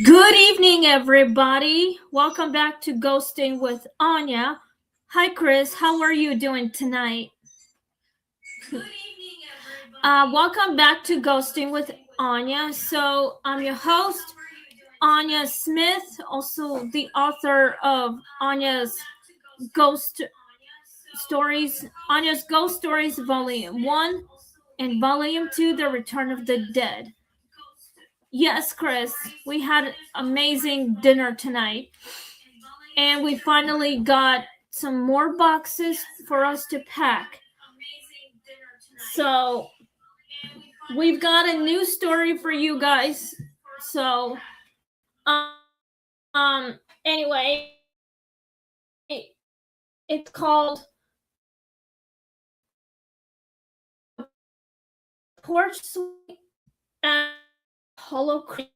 Good evening, everybody. Welcome back to Ghosting with Anya. Hi, Chris. How are you doing tonight? Good evening, everybody. Welcome back to Ghosting with Anya. So I'm your host, Anya Smith, also the author of Anya's Ghost Stories, Anya's Ghost Stories Volume 1 and Volume 2, The Return of the Dead. Yes, Chris, we had amazing dinner tonight, and we finally got some more boxes for us to pack. So we've got a new story for you guys. So, anyway, it's called Porch and Hollow Creek.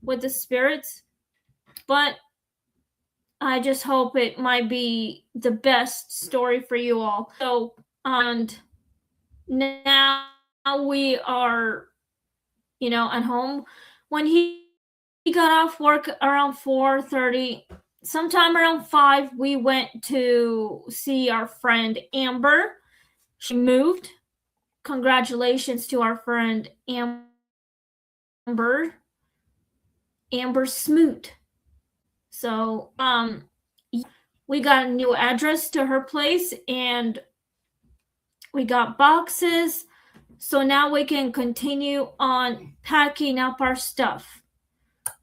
With the spirits, but I just hope it might be the best story for you all. So, and now we are, at home. When he got off work around 4:30, sometime around 5, we went to see our friend Amber. She moved. Congratulations to our friend Amber Smoot. So, we got a new address to her place, and we got boxes. So now we can continue on packing up our stuff.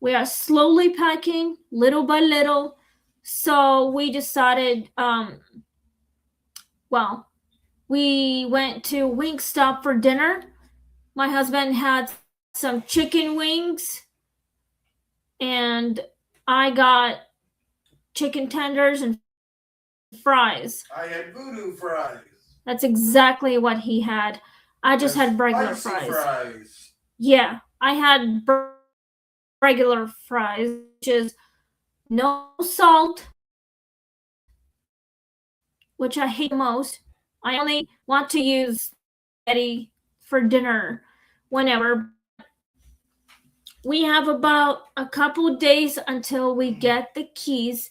We are slowly packing, little by little. So we decided, we went to Wingstop for dinner. My husband had some chicken wings, and I got chicken tenders and fries. I had voodoo fries. That's exactly what he had. I just had regular fries. Yeah, I had regular fries, which is no salt, which I hate most. I only want to use spaghetti for dinner whenever. We have about a couple days until we get the keys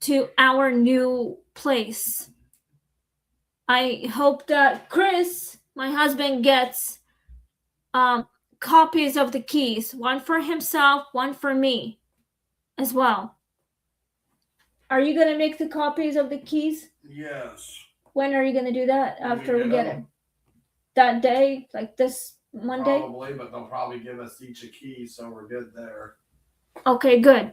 to our new place. I hope that Chris, my husband, gets copies of the keys, one for himself, one for me as well. Are you going to make the copies of the keys? Yes. When are you going to do that? After we get it? That day? Like this Monday? Probably, but they'll probably give us each a key, so we're good there. Okay, good.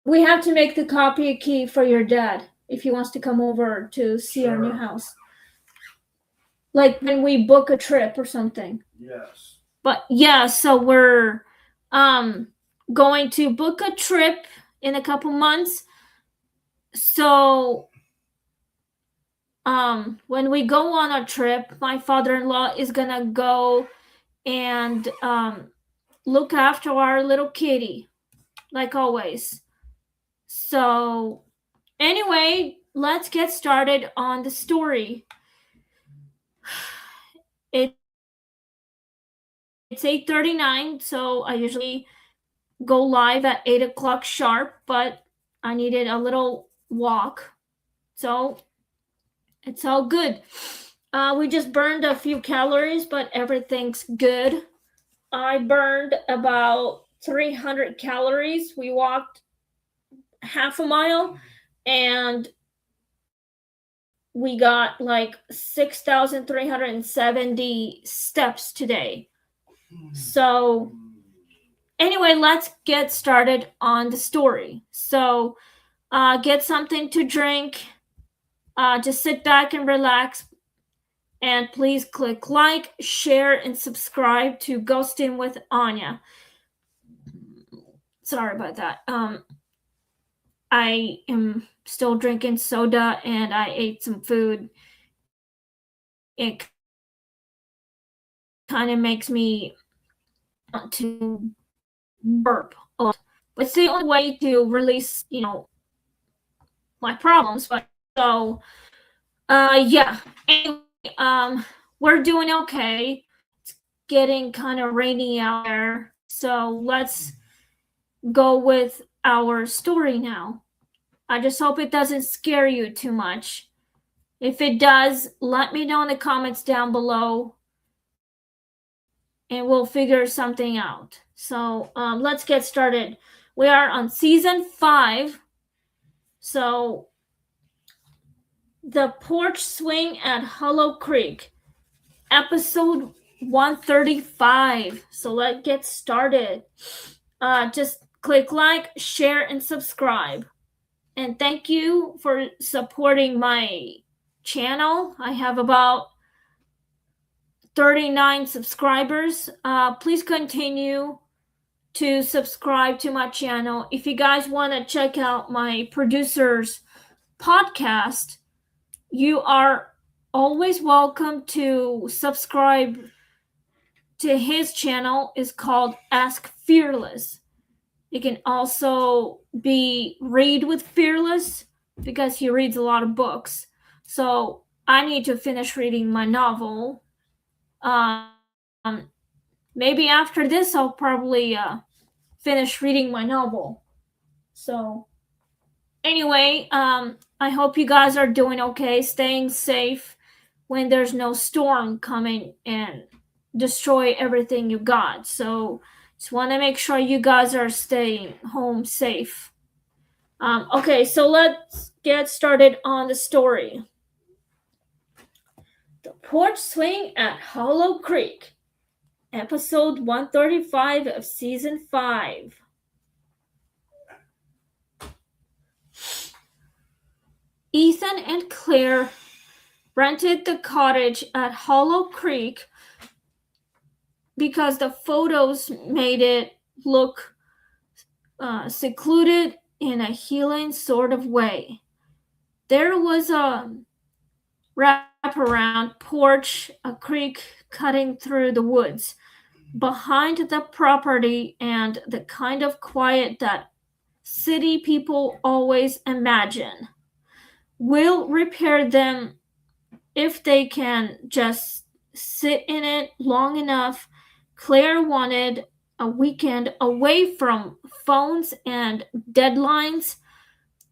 We have to make the copy key for your dad if he wants to come over to see our new house. Like when we book a trip or something. Yes. But yeah, so we're going to book a trip in a couple months. So when we go on a trip, my father-in-law is gonna go and look after our little kitty, like always. So anyway, let's get started on the story. It's 8:39, so I usually go live at 8 o'clock sharp, but I needed a little walk, so it's all good. We just burned a few calories, but everything's good. I burned about 300 calories. We walked half a mile, and we got like 6,370 steps today. So anyway, let's get started on the story. So get something to drink, Just sit back and relax. And please click like, share, and subscribe to Ghosting with Anya. Sorry about that. I am still drinking soda and I ate some food. It kind of makes me want to burp a lot. But it's the only way to release, my problems. But so, yeah. Anyway, we're doing okay. It's getting kind of rainy out there. So let's go with our story now. I just hope it doesn't scare you too much. If it does, let me know in the comments down below and we'll figure something out. So let's get started. We are on season 5. So the porch swing at Hollow Creek, episode 135. So let's get started. Just click like, share, and subscribe. And thank you for supporting my channel. I have about 39 subscribers. Please continue to subscribe to my channel. If you guys want to check out my producer's podcast, you are always welcome to subscribe to his channel. It's called Ask Fearless. It can also be Read with Fearless because he reads a lot of books. So I need to finish reading my novel. Maybe after this I'll probably finish reading my novel. So anyway, I hope you guys are doing okay, staying safe when there's no storm coming and destroy everything you got. So just want to make sure you guys are staying home safe. Okay, so let's get started on the story. The porch swing at Hollow Creek, episode 135 of season 5. Ethan and Claire rented the cottage at Hollow Creek because the photos made it look secluded in a healing sort of way. There was a wraparound porch, a creek cutting through the woods behind the property, and the kind of quiet that city people always imagine. We'll repair them if they can just sit in it long enough. Claire wanted a weekend away from phones and deadlines,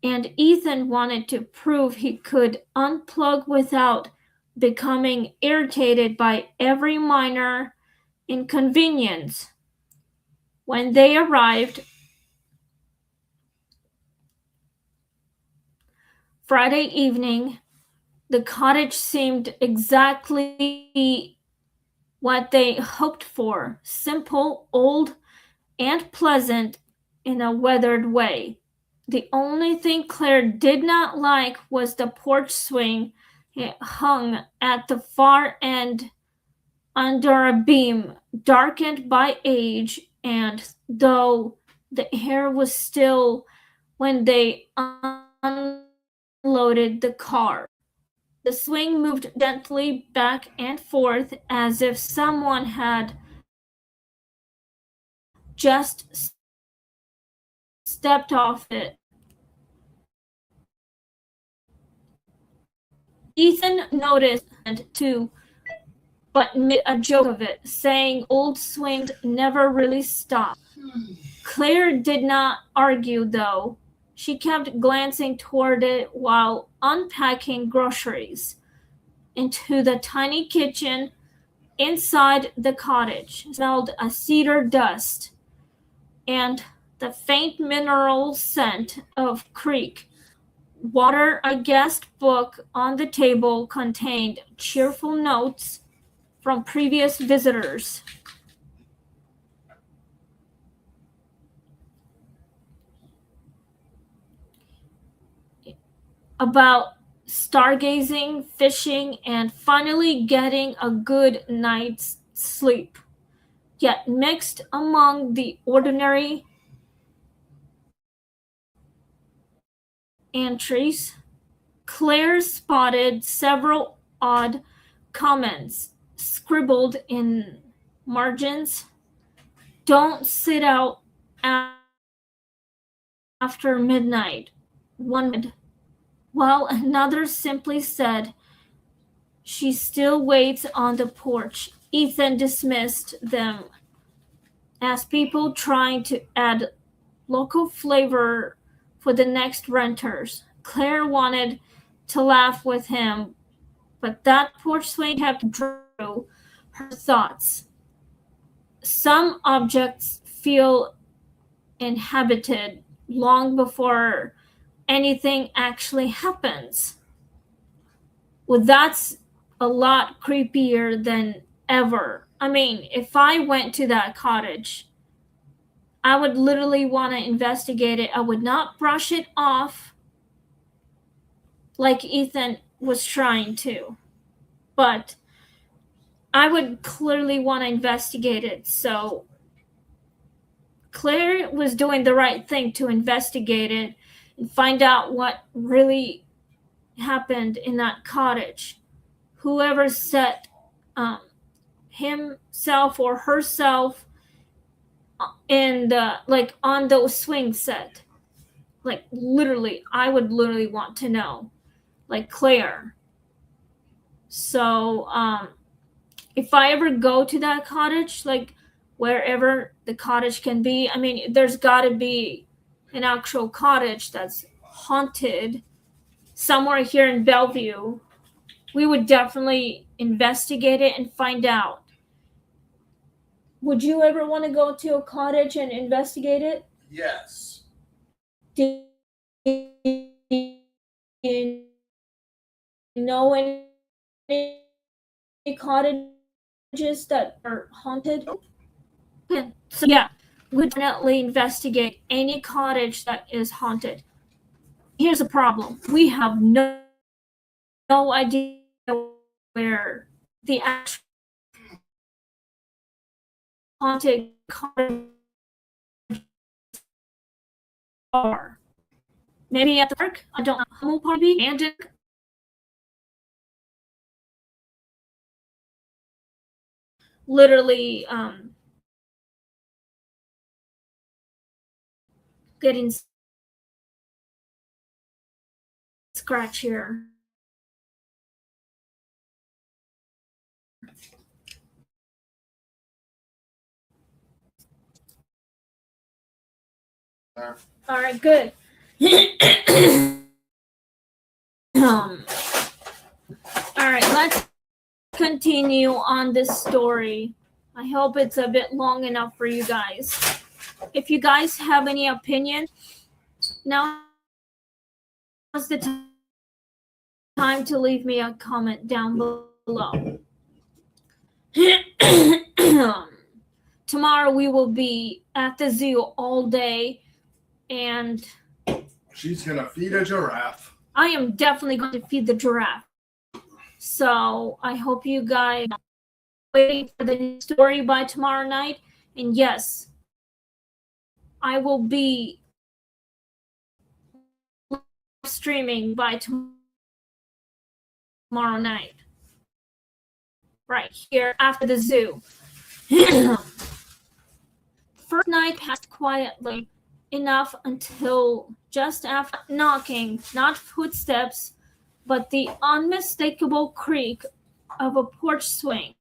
and Ethan wanted to prove he could unplug without becoming irritated by every minor inconvenience. When they arrived Friday evening, the cottage seemed exactly what they hoped for: simple, old, and pleasant in a weathered way. The only thing Claire did not like was the porch swing. It hung at the far end under a beam darkened by age, and though the air was still when they unloaded the car, the swing moved gently back and forth as if someone had just stepped off it. Ethan noticed and too, but made a joke of it, saying old swings never really stop. Claire did not argue, though. She kept glancing toward it while unpacking groceries. Into the tiny kitchen inside the cottage smelled a cedar dust and the faint mineral scent of creek water. A guest book on the table contained cheerful notes from previous visitors. About stargazing, fishing, and finally getting a good night's sleep. Yet mixed among the ordinary entries, Claire spotted several odd comments scribbled in margins. Don't sit out after midnight, one read, while another simply said, she still waits on the porch. Ethan dismissed them as people trying to add local flavor for the next renters. Claire wanted to laugh with him, but that porch swing kept drew her thoughts. Some objects feel inhabited long before anything actually happens. Well, that's a lot creepier than ever. I mean, if I went to that cottage, I would literally want to investigate it. I would not brush it off like Ethan was trying to, but I would clearly want to investigate it. So Claire was doing the right thing to investigate it and find out what really happened in that cottage. Whoever set himself or herself in the like on those swing set, like literally, I would literally want to know, like Claire. So if I ever go to that cottage, like wherever the cottage can be, I mean, there's got to be an actual cottage that's haunted somewhere here in Bellevue. We would definitely investigate it and find out. Would you ever want to go to a cottage and investigate it? Yes. Do you know any cottages that are haunted? Nope. Yeah. So yeah, we definitely investigate any cottage that is haunted. Here's the problem: we have no idea where the actual haunted cottages are. Maybe at the park. I don't know. Hummel Party and literally getting scratch here. There. All right, good. All right, let's continue on this story. I hope it's a bit long enough for you guys. If you guys have any opinion, now is the time to leave me a comment down below. Tomorrow we will be at the zoo all day, and She's gonna feed a giraffe. I am definitely going to feed the giraffe. So I hope you guys are waiting for the new story by tomorrow night. And yes, I will be streaming by tomorrow night. Right here after the zoo. First night passed quietly enough until just after knocking, not footsteps, but the unmistakable creak of a porch swing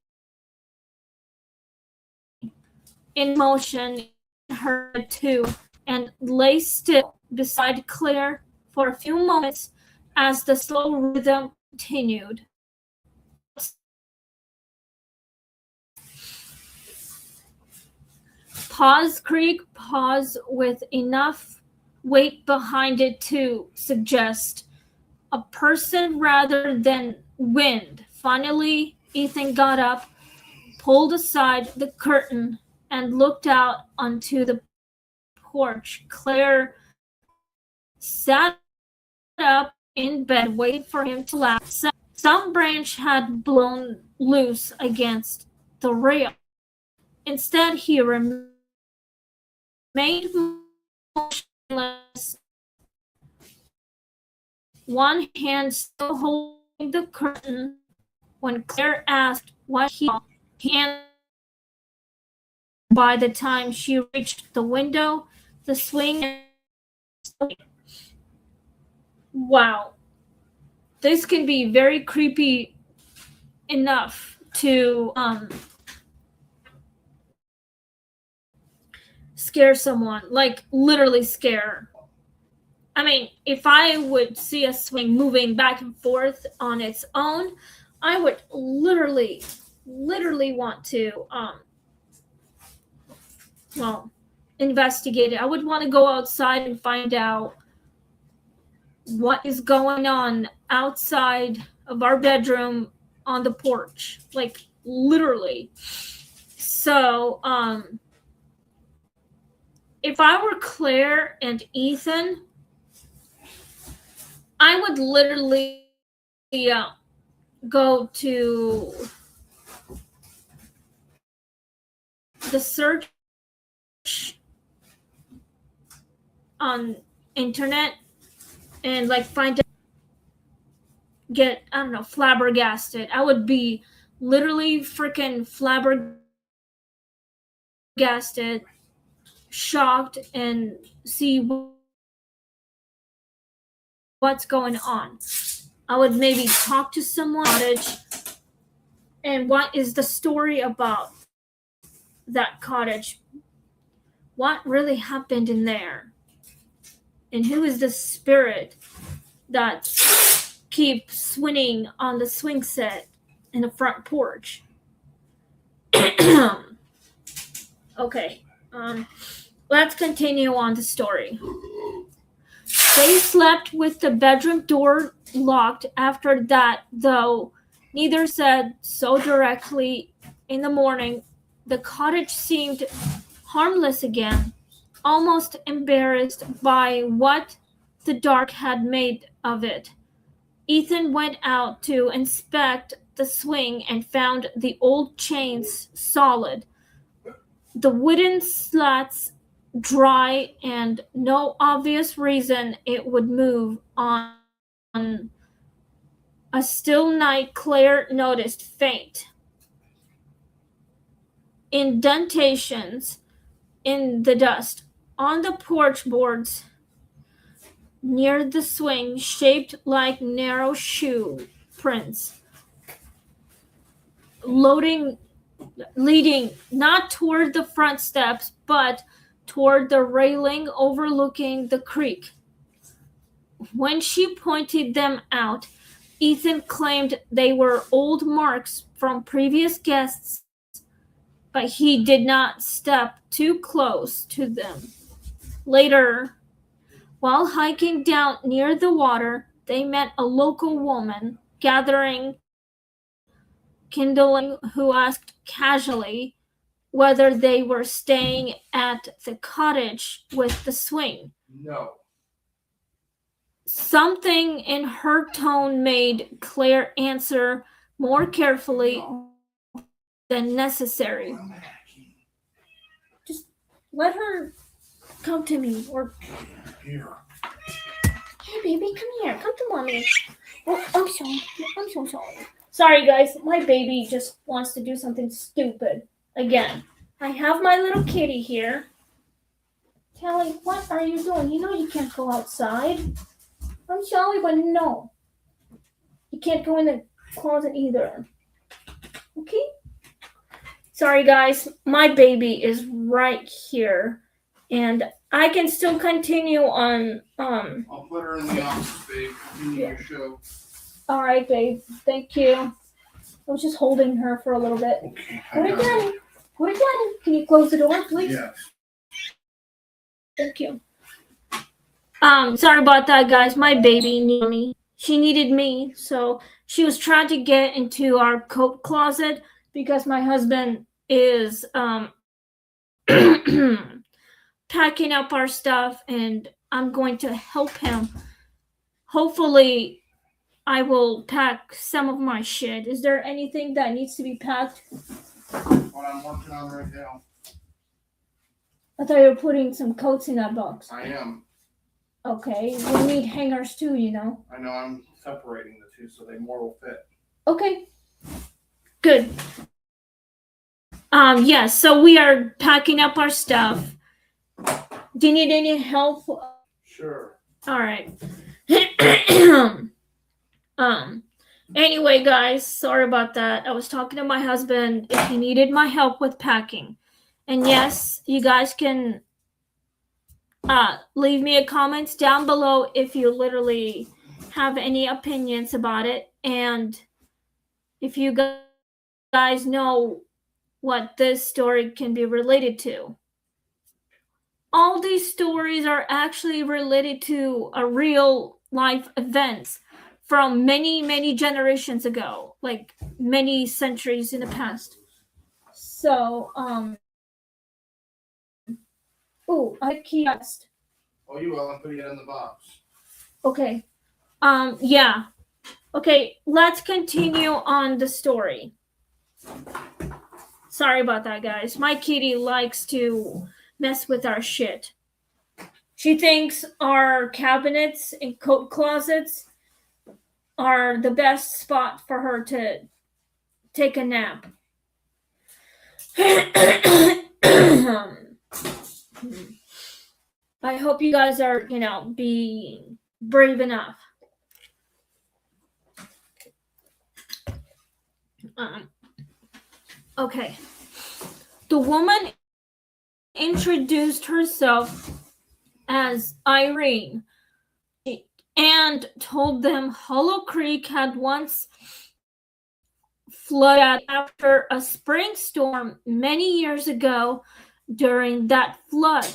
in motion. Heard too, and lay still beside Claire for a few moments as the slow rhythm continued. Pause, creak, pause with enough weight behind it to suggest a person rather than wind. Finally, Ethan got up, pulled aside the curtain, and looked out onto the porch. Claire sat up in bed waiting for him to laugh. Some branch had blown loose against the rail. Instead, he remained motionless, one hand still holding the curtain. When Claire asked what he saw, he answered. By the time she reached the window, the swing and wow, this can be very creepy enough to scare someone, like literally scare. I mean, if I would see a swing moving back and forth on its own, I would literally want to investigate it. I would want to go outside and find out what is going on outside of our bedroom on the porch, like literally. So if I were Claire and Ethan, I would literally go to the search on internet and like find out, get, I don't know, flabbergasted. I would be literally freaking flabbergasted, shocked, and see what's going on. I would maybe talk to someone about it, and what is the story about that cottage? What really happened in there? And who is the spirit that keeps swinging on the swing set in the front porch? Okay, let's continue on the story. They slept with the bedroom door locked after that, though neither said so directly. In the morning, the cottage seemed harmless again, almost embarrassed by what the dark had made of it. Ethan went out to inspect the swing and found the old chains solid, the wooden slats dry, and no obvious reason it would move on a still night. Claire noticed faint indentations in the dust on the porch boards near the swing, shaped like narrow shoe prints, leading not toward the front steps but toward the railing overlooking the creek. When she pointed them out, Ethan claimed they were old marks from previous guests, but he did not step too close to them. Later, while hiking down near the water, they met a local woman gathering kindling who asked casually whether they were staying at the cottage with the swing. No. Something in her tone made Claire answer more carefully than necessary. Just let her come to me, or Here. hey baby, come here, come to mommy. Oh, I'm so sorry. Sorry guys, my baby just wants to do something stupid again. I have my little kitty here. Kelly, what are you doing? You know you can't go outside. I'm sorry, but no. You can't go in the closet either. Okay? Sorry guys, my baby is right here. And I can still continue on I'll put her in the office, babe. Continue your show. Alright, babe. Thank you. I was just holding her for a little bit. Okay. Put it down. Put it down. Can you close the door, please? Yes. Thank you. Sorry about that, guys. My baby needed me. She needed me, so she was trying to get into our coat closet because my husband is packing up our stuff, and I'm going to help him hopefully I will pack some of my shit. Is there anything that needs to be packed? What I'm working on right now. I thought you were putting some coats in that box. I am. Okay, we need hangers too, you know. I know I'm separating the two so they more will fit. Okay, good. Yes, so we are packing up our stuff. Do you need any help? Sure. All right. Anyway, guys, sorry about that. I was talking to my husband if he needed my help with packing. And yes, you guys can leave me a comment down below if you literally have any opinions about it, and if you guys know what this story can be related to. All these stories are actually related to a real life events from many generations ago, like many centuries in the past. So I kiosk. Oh, you will. I'm putting it in the box. Okay. Yeah. Okay, let's continue on the story. Sorry about that, guys. My kitty likes to mess with our shit. She thinks our cabinets and coat closets are the best spot for her to take a nap. I hope you guys are, being brave enough. Okay. The woman introduced herself as Irene and told them Hollow Creek had once flooded after a spring storm many years ago. During that flood,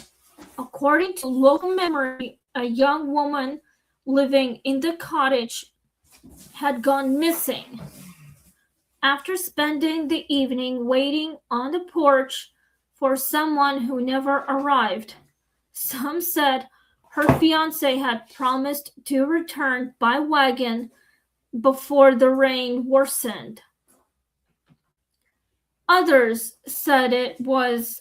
according to local memory, a young woman living in the cottage had gone missing. After spending the evening waiting on the porch for someone who never arrived, some said her fiancé had promised to return by wagon before the rain worsened. Others said it was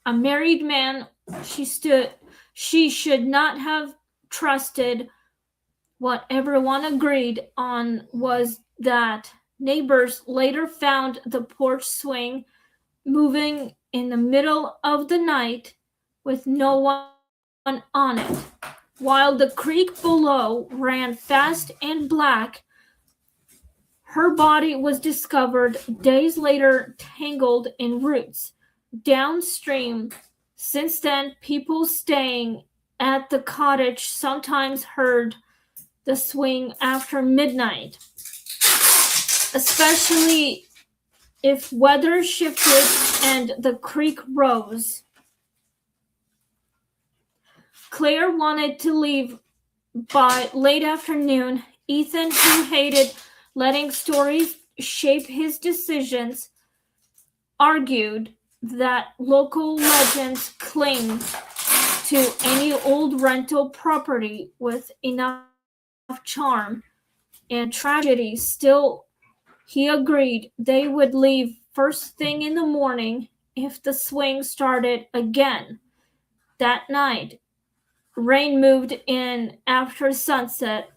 a married man she should not have trusted. What everyone agreed on was that neighbors later found the porch swing moving in the middle of the night with no one on it. While the creek below ran fast and black, her body was discovered days later tangled in roots downstream. Since then, people staying at the cottage sometimes heard the swing after midnight, especially if weather shifted and the creek rose. Claire wanted to leave by late afternoon. Ethan, who hated letting stories shape his decisions, argued that local legends cling to any old rental property with enough charm and tragedy. Still, he agreed they would leave first thing in the morning if the swing started again. That night, rain moved in after sunset,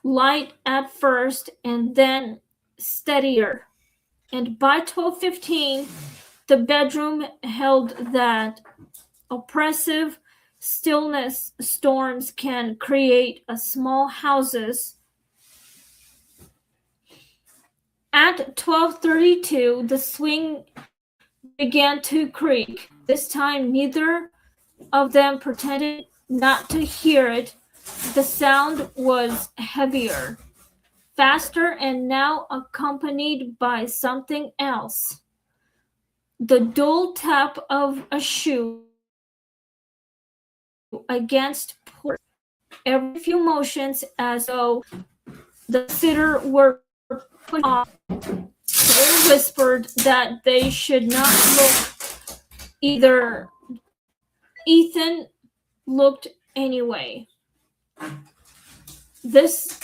light at first and then steadier. And by 12:15, the bedroom held that oppressive stillness storms can create a small houses. At 12:32, the swing began to creak. This time, neither of them pretended not to hear it. The sound was heavier, faster, and now accompanied by something else. The dull tap of a shoe against porch every few motions, as though the sitter were put off. They whispered that they should not look either. Ethan looked anyway. This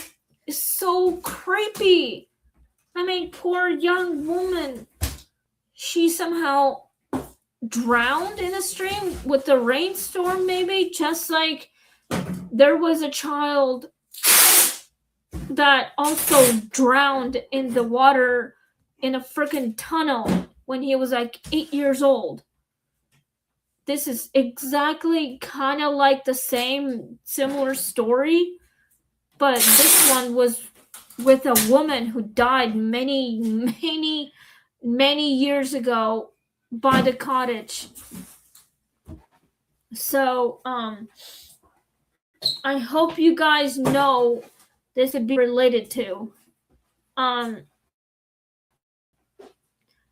is so creepy. I mean, poor young woman. She somehow drowned in a stream with the rainstorm, maybe, just like there was a child that also drowned in the water in a freaking tunnel when he was like 8 years old. This is exactly kind of like the same similar story, but this one was with a woman who died many years ago by the cottage. So I hope you guys know this would be related to.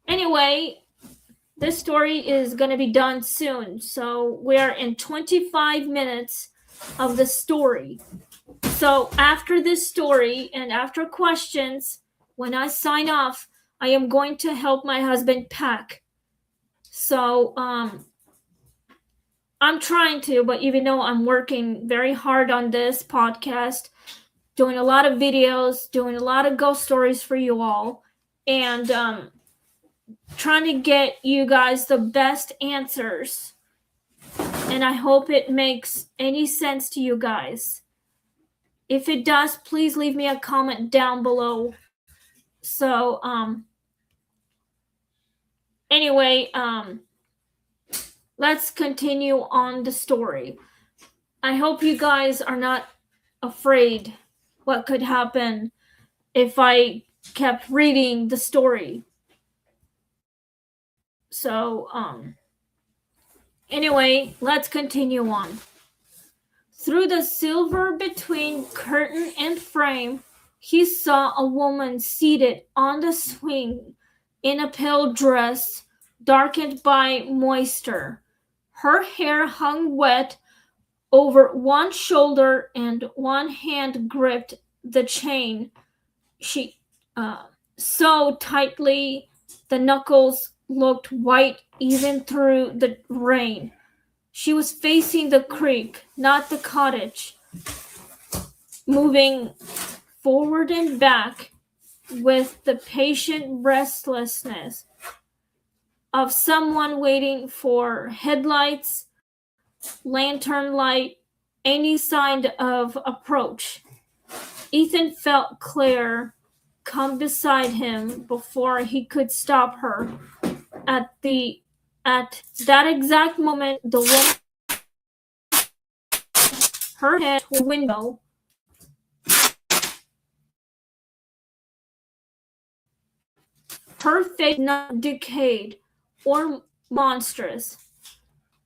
Anyway, this story is going to be done soon. So we're in 25 minutes of the story. So after this story and after questions, when I sign off, I am going to help my husband pack. So I'm trying to, but even though I'm working very hard on this podcast, doing a lot of videos, doing a lot of ghost stories for you all, and trying to get you guys the best answers. And I hope it makes any sense to you guys. If it does, please leave me a comment down below. So, anyway, let's continue on the story. I hope you guys are not afraid what could happen if I kept reading the story. So, anyway, let's continue on. Through the silver between curtain and frame, he saw a woman seated on the swing in a pale dress darkened by moisture. Her hair hung wet over one shoulder and one hand gripped the chain. She so tightly the knuckles looked white even through the rain. She was facing the creek, not the cottage, moving forward and back with the patient restlessness of someone waiting for headlights, lantern light, any sign of approach. Ethan felt Claire come beside him before he could stop her. At that exact moment, the woman, her head to the window, her face not decayed or monstrous.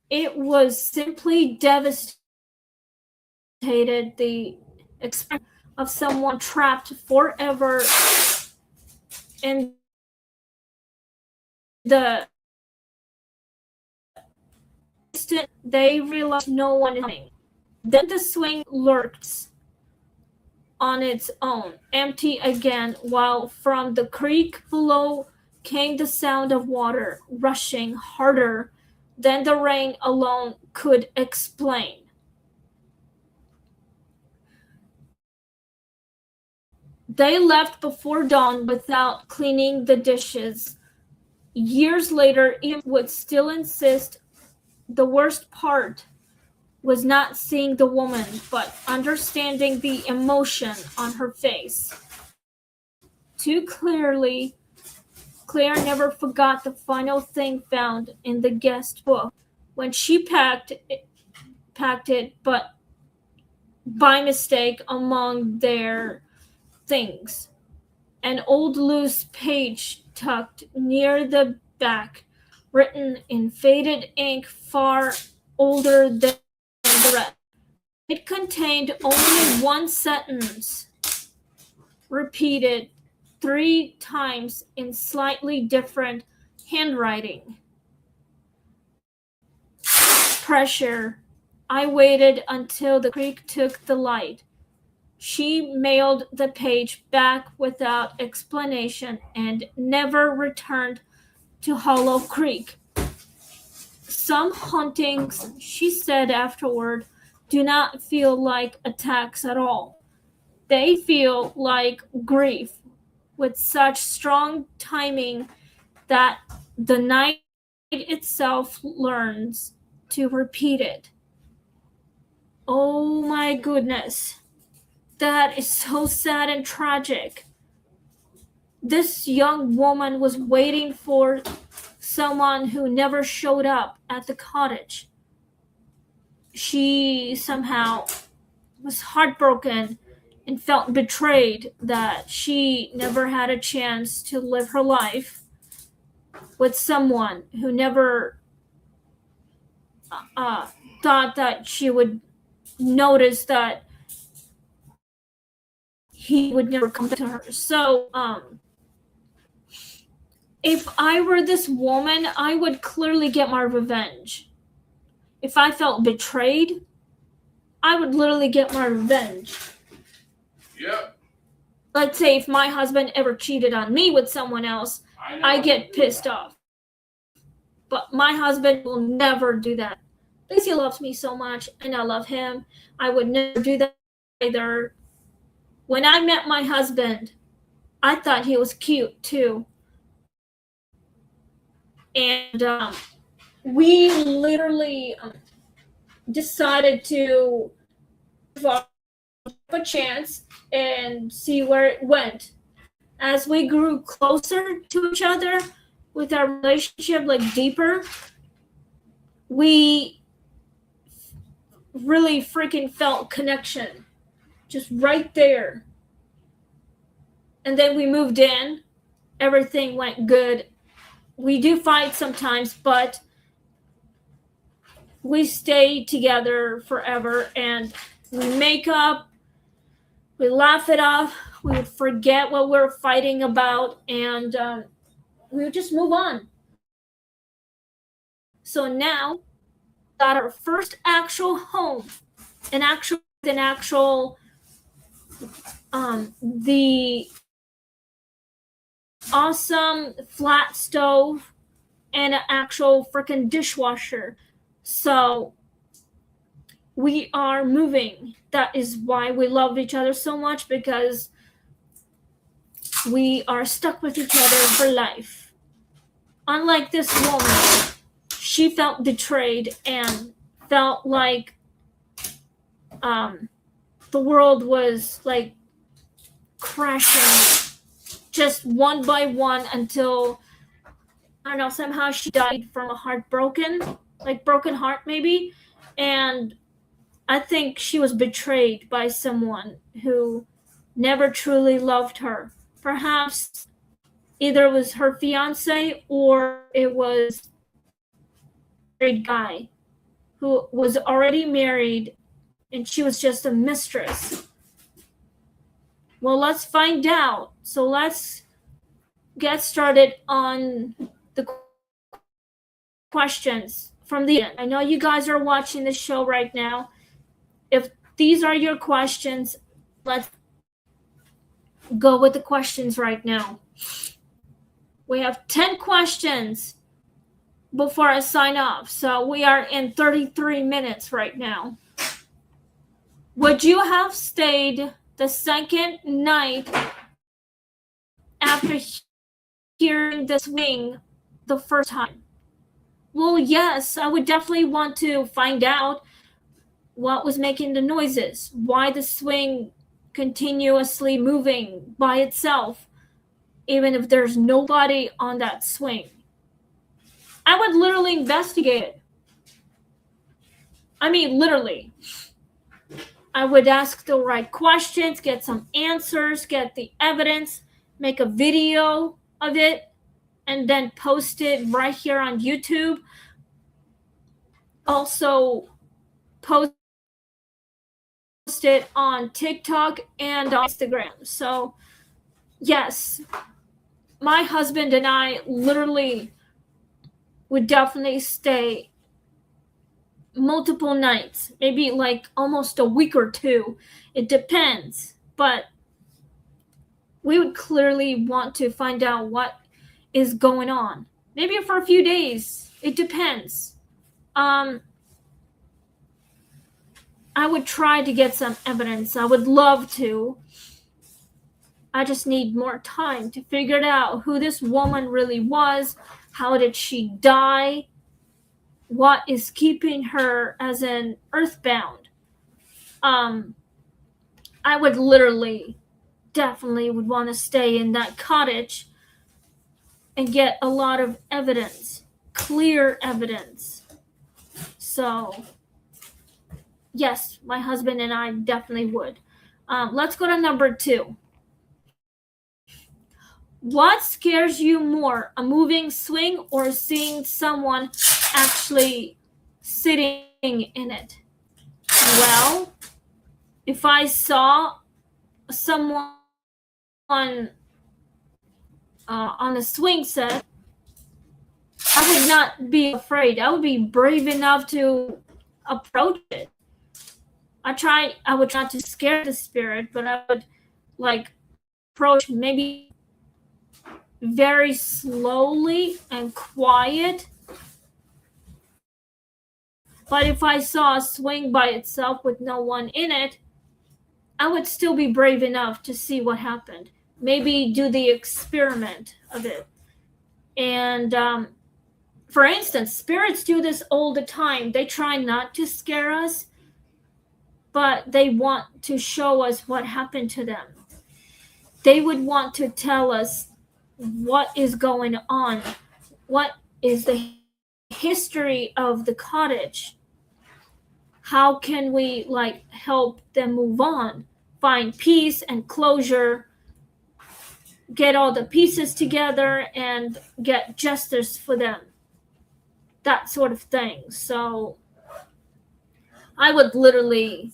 It was simply devastated, the expression of someone trapped forever in the instant they realized no one is coming. Then the swing lurked on its own, empty again, while from the creek below came the sound of water rushing harder than the rain alone could explain. They left before dawn without cleaning the dishes. Years later, Ian would still insist the worst part was not seeing the woman, but understanding the emotion on her face. Too clearly, Claire never forgot the final thing found in the guest book when she packed it, but by mistake among their things. An old loose page tucked near the back, written in faded ink far older than the rest. It contained only one sentence, repeated 3 times in slightly different handwriting. Pressure. I waited until the creek took the light. She mailed the page back without explanation and never returned to Hollow Creek. Some hauntings, she said afterward, do not feel like attacks at all. they feel like grief with such strong timing that the night itself learns to repeat it. Oh my goodness. That is so sad and tragic. This young woman was waiting for someone who never showed up at the cottage. She somehow was heartbroken and felt betrayed that she never had a chance to live her life with someone who never thought that she would notice that he would never come to her. So, if I were this woman, I would clearly get my revenge. If I felt betrayed, I would literally get my revenge. Yep. Let's say if my husband ever cheated on me with someone else, I get pissed off. But my husband will never do that. Because he loves me so much and I love him. I would never do that either. When I met my husband, I thought he was cute too. And we literally decided to give a chance and see where it went. As we grew closer to each other with our relationship, like deeper, we really freaking felt connection just right there. And then we moved in. Everything went good. We do fight sometimes, but we stay together forever and we make up, we laugh it off, we would forget what we're fighting about, and we would just move on. So now, got our first actual home, the awesome flat stove and an actual freaking dishwasher. So we are moving. That is why we love each other so much, because we are stuck with each other for life. Unlike this woman, she felt betrayed and felt like the world was like crashing just one by one until, I don't know, somehow she died from a broken heart maybe. And I think she was betrayed by someone who never truly loved her. Perhaps either it was her fiance or it was a married guy who was already married and she was just a mistress. Well, let's find out. So let's get started on the questions from the end. I know you guys are watching this show right now. If these are your questions, let's go with the questions right now. We have 10 questions before I sign off. So we are in 33 minutes right now. Would you have stayed the second night after hearing the swing the first time? Well, yes, I would definitely want to find out what was making the noises, why the swing continuously moving by itself, even if there's nobody on that swing. I would literally investigate it. I mean, literally. I would ask the right questions, get some answers, get the evidence, make a video of it, and then post it right here on YouTube. Also, post it on TikTok and on Instagram. So, yes, my husband and I literally would definitely stay multiple nights, maybe like almost a week or two. It depends, but we would clearly want to find out what is going on. Maybe for a few days. It depends. I would try to get some evidence. I would love to. I just need more time to figure out who this woman really was. How did she die? What is keeping her as an earthbound? I would literally, definitely would want to stay in that cottage and get a lot of evidence, clear evidence. So, yes, my husband and I definitely would. Let's go to number 2. What scares you more, a moving swing or seeing someone actually sitting in it? Well, if I saw someone on the swing set, I would not be afraid. I would be brave enough to approach it. I would try not to scare the spirit, but I would approach maybe very slowly and quiet. But if I saw a swing by itself with no one in it, I would still be brave enough to see what happened. Maybe do the experiment of it. And for instance, spirits do this all the time. They try not to scare us, but they want to show us what happened to them. They would want to tell us what is going on, what is the history of the cottage. How can we help them move on, find peace and closure, get all the pieces together and get justice for them, that sort of thing. So I would literally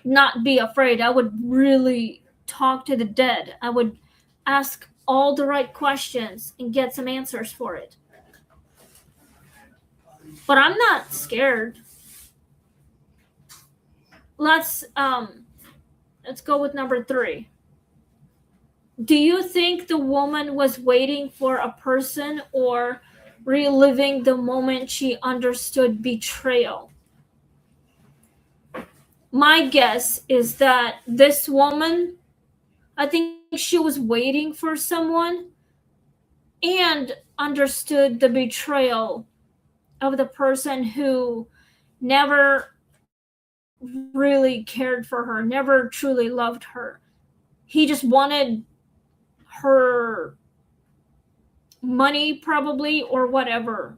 not be afraid. I would really talk to the dead. I would ask all the right questions and get some answers for it. But I'm not scared. Let's go with number 3. Do you think the woman was waiting for a person or reliving the moment she understood betrayal? My guess is that this woman, I think she was waiting for someone and understood the betrayal of the person who never really cared for her, never truly loved her. He just wanted her money, probably, or whatever.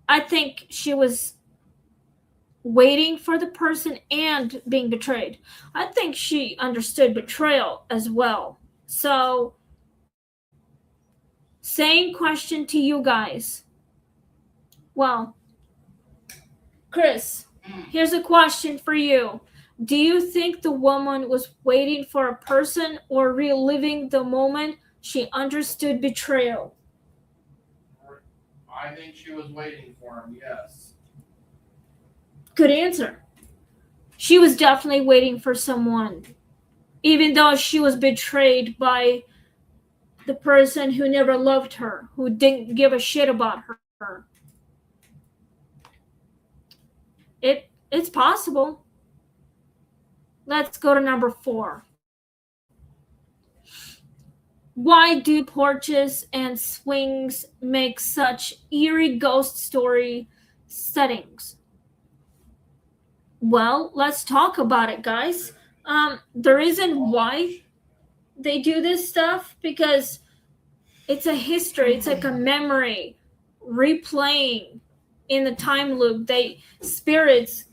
I think she was waiting for the person and being betrayed. I think she understood betrayal as well. So, same question to you guys. Well, Chris, here's a question for you. Do you think the woman was waiting for a person or reliving the moment she understood betrayal? I think she was waiting for him, yes. Good answer. She was definitely waiting for someone, even though she was betrayed by the person who never loved her, who didn't give a shit about her. It's possible. Let's go to number 4. Why do porches and swings make such eerie ghost story settings? Well, let's talk about it, guys. The reason why they do this stuff, because it's a history, it's like a memory replaying in the time loop. Spirits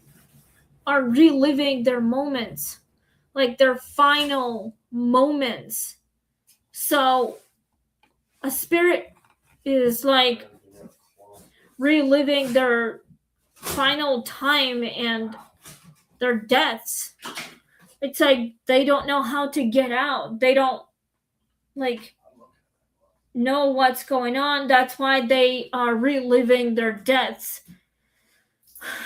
are reliving their moments, like their final moments. So a spirit is like reliving their final time and their deaths. It's like they don't know how to get out. They don't know what's going on. That's why they are reliving their deaths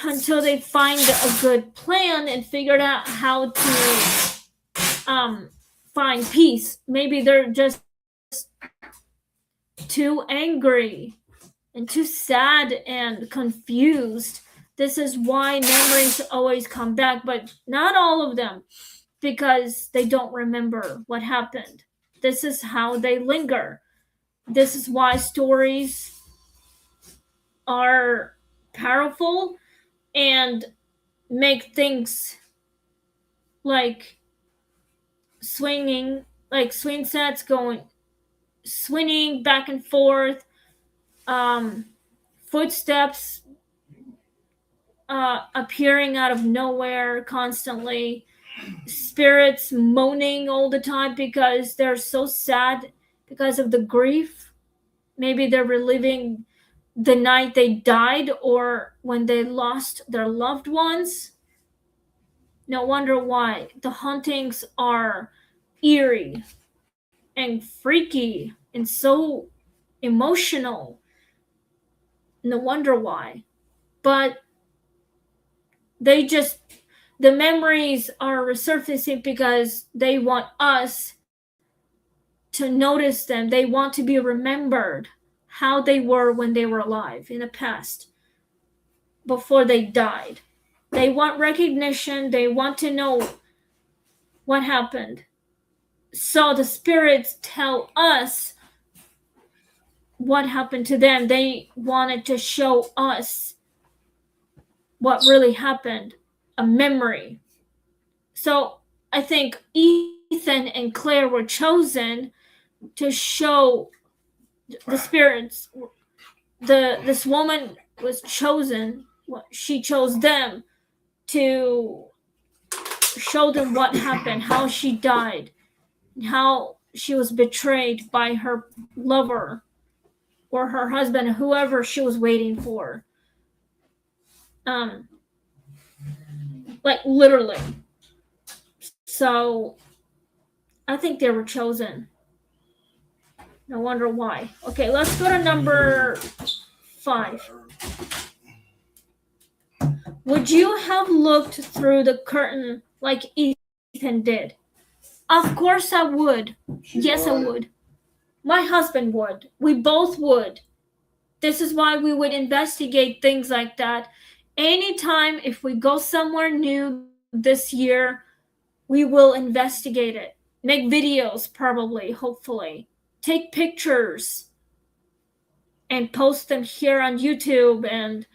until they find a good plan and figured out how to find peace. Maybe they're just too angry and too sad and confused This is why memories always come back, but not all of them, because they don't remember what happened. This is how they linger. This is why stories are powerful and make things like swing sets going, swinging back and forth, um, footsteps appearing out of nowhere constantly, spirits moaning all the time because they're so sad because of the grief. Maybe they're reliving the night they died or when they lost their loved ones. No wonder why the hauntings are eerie and freaky and so emotional. No wonder why. But they just, the memories are resurfacing because they want us to notice them. They want to be remembered how they were when they were alive in the past before they died. They want recognition, they want to know what happened. So the spirits tell us what happened to them. They wanted to show us what really happened, a memory. So I think Ethan and Claire were chosen to show the spirits. This woman was chosen. She chose them to show them what happened, how she died, how she was betrayed by her lover or her husband, whoever she was waiting for. Like literally. So I think they were chosen. No wonder why. Okay, let's go to number 5. Would you have looked through the curtain like Ethan did? Of course I would. Yes, I would. My husband would. We both would. This is why we would investigate things like that. Anytime if we go somewhere new this year, we will investigate it. Make videos, probably, hopefully. Take pictures and post them here on YouTube and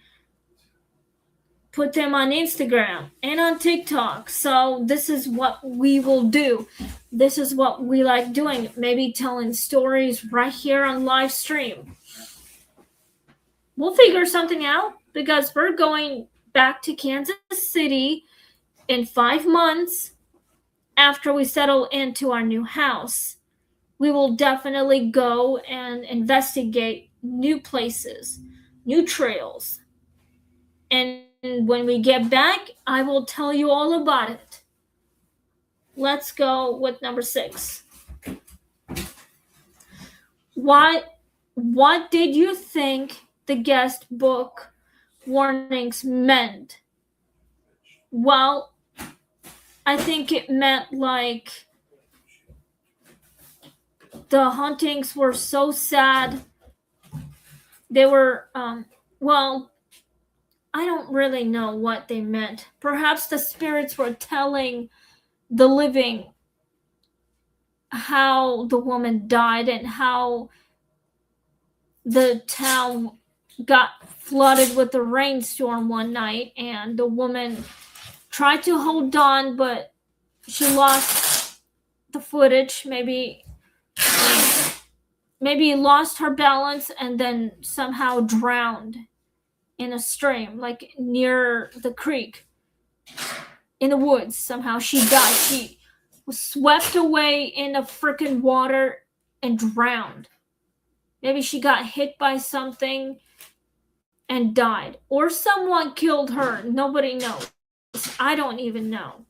put them on Instagram and on TikTok. So this is what we will do. This is what we like doing. Maybe telling stories right here on live stream. We'll figure something out because we're going back to Kansas City in 5 months after we settle into our new house. We will definitely go and investigate new places, new trails. And when we get back, I will tell you all about it. Let's go with number 6. What did you think the guest book warnings meant? Well, I think it meant like the hauntings were so sad. They were, well, I don't really know what they meant. Perhaps the spirits were telling the living how the woman died and how the town got flooded with a rainstorm one night, and the woman tried to hold on, but she lost the footage. Maybe lost her balance and then somehow drowned in a stream, like near the creek, in the woods. Somehow she died. She was swept away in the freaking water and drowned. Maybe she got hit by something and died. Or someone killed her. Nobody knows. I don't even know.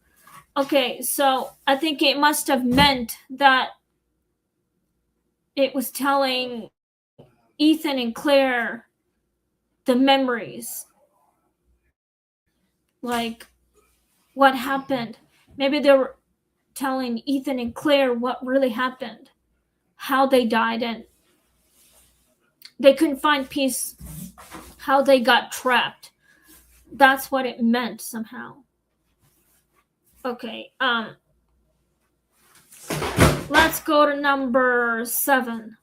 Okay, so I think it must have meant that it was telling Ethan and Claire the memories. Like what happened. Maybe they were telling Ethan and Claire what really happened, how they died, and they couldn't find peace, how they got trapped. That's what it meant somehow. Okay, let's go to number 7.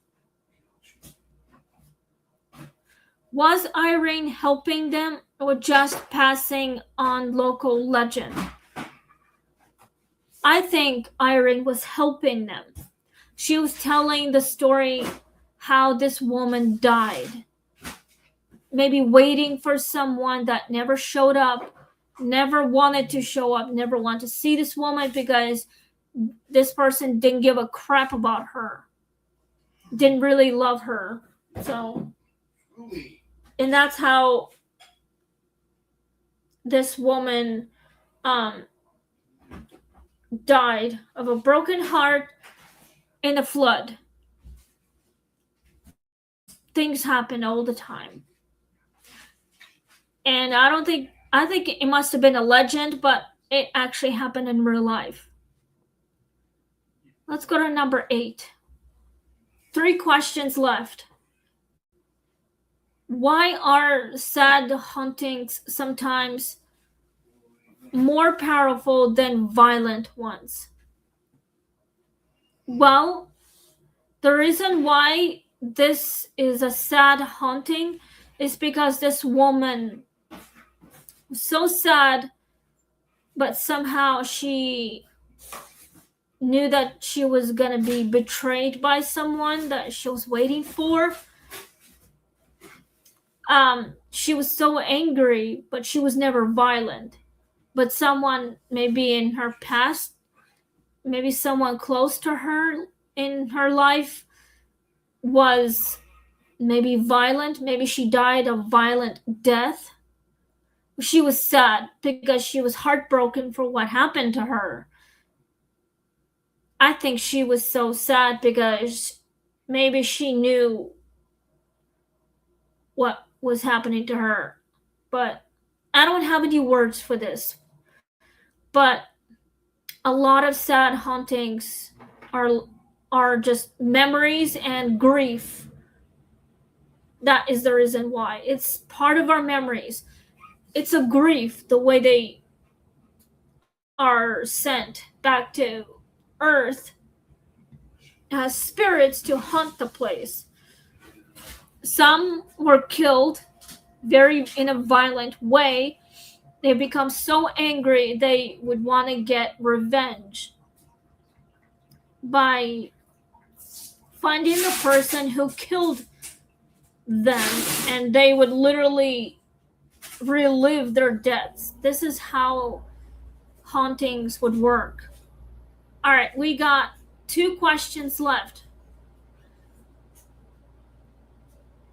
Was Irene helping them or just passing on local legend? I think Irene was helping them. She was telling the story how this woman died. Maybe waiting for someone that never showed up, never wanted to show up, never wanted to see this woman because this person didn't give a crap about her, didn't really love her. So, and that's how this woman died of a broken heart in a flood. Things happen all the time. And I think it must have been a legend, but it actually happened in real life. Let's go to number 8. 3 questions left. Why are sad hauntings sometimes more powerful than violent ones? Well, the reason why this is a sad haunting is because this woman was so sad, but somehow she knew that she was gonna be betrayed by someone that she was waiting for. She was so angry, but she was never violent. But someone maybe in her past, maybe someone close to her in her life was maybe violent. Maybe she died a violent death. She was sad because she was heartbroken for what happened to her. I think she was so sad because maybe she knew what was happening to her. But I don't have any words for this. But a lot of sad hauntings are just memories and grief. That is the reason why. It's part of our memories. It's a grief, the way they are sent back to Earth as spirits to haunt the place. Some were killed very in a violent way. They become so angry they would want to get revenge by finding the person who killed them, and they would literally relive their deaths. This is how hauntings would work. All right, we got 2 questions left.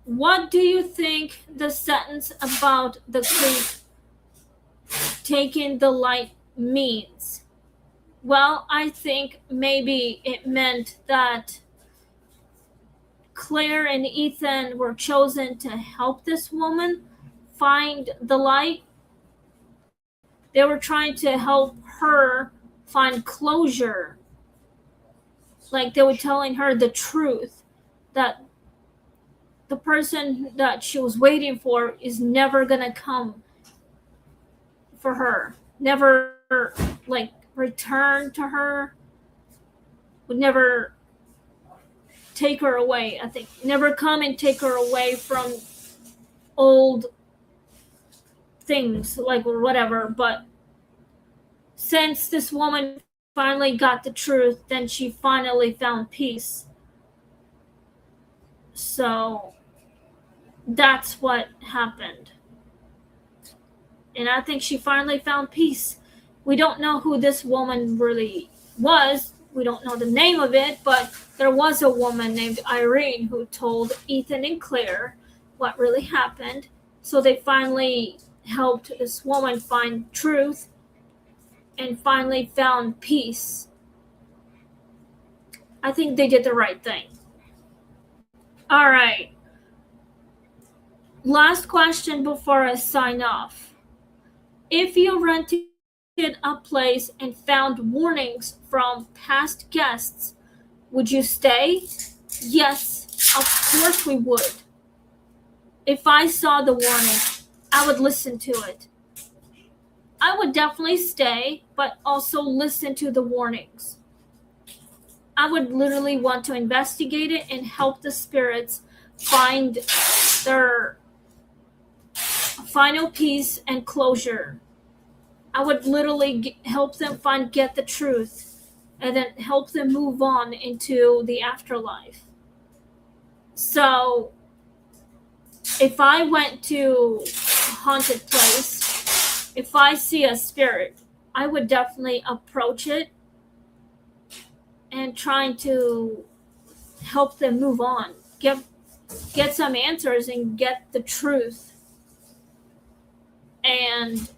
What do you think the sentence about the creep taking the light means? Well, I think maybe it meant that Claire and Ethan were chosen to help this woman find the light. They were trying to help her find closure. Like they were telling her the truth that the person that she was waiting for is never gonna come for her, never like return to her, would never take her away. I think never come and take her away from old things, like whatever. But since this woman finally got the truth, then she finally found peace. So that's what happened. And I think she finally found peace. We don't know who this woman really was. We don't know the name of it, but there was a woman named Irene who told Ethan and Claire what really happened. So they finally helped this woman find truth and finally found peace. I think they did the right thing. All right. Last question before I sign off. If you rented a place and found warnings from past guests, would you stay? Yes, of course we would. If I saw the warning, I would listen to it. I would definitely stay, but also listen to the warnings. I would literally want to investigate it and help the spirits find their final peace and closure. I would literally help them get the truth and then help them move on into the afterlife. So, if I went to a haunted place, if I see a spirit, I would definitely approach it and trying to help them move on, get some answers and get the truth and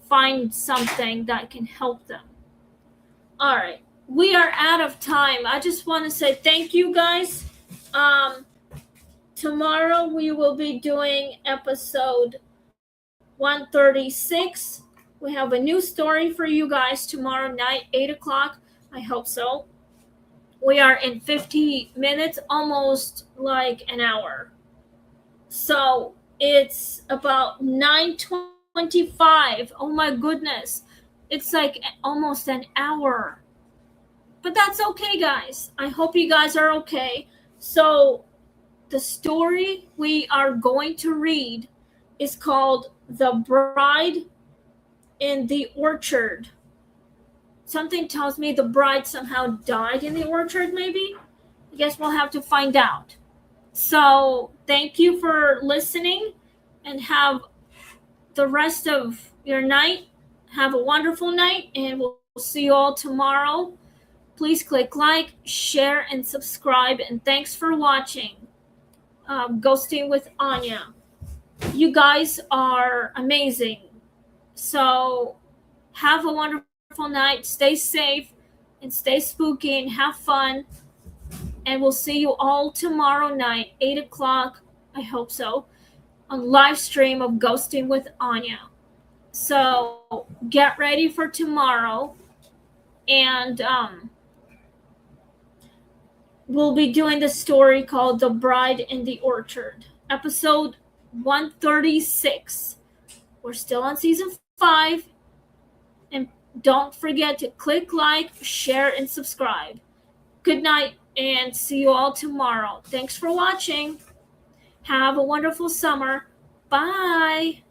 find something that can help them. All right, we are out of time. I just want to say thank you guys. Tomorrow we will be doing episode 136. We have a new story for you guys tomorrow night, 8 o'clock. I hope so. We are in 50 minutes, almost like an hour. So it's about 9:25. Oh my goodness. It's like almost an hour. But that's okay, guys. I hope you guys are okay. So the story we are going to read is called The Bride in the Orchard. Something tells me the bride somehow died in the orchard, maybe? I guess we'll have to find out. So, thank you for listening and have the rest of your night. Have a wonderful night, and we'll see you all tomorrow. Please click like, share, and subscribe. And thanks for watching Ghosting with Anya. You guys are amazing. So, have a wonderful night. Stay safe and stay spooky and have fun. And we'll see you all tomorrow night, 8 o'clock, I hope so, on live stream of Ghosting with Anya. So get ready for tomorrow. And we'll be doing the story called The Bride in the Orchard, episode 136. We're still on season 5. And don't forget to click like, share, and subscribe. Good night, and see you all tomorrow. Thanks for watching. Have a wonderful summer. Bye.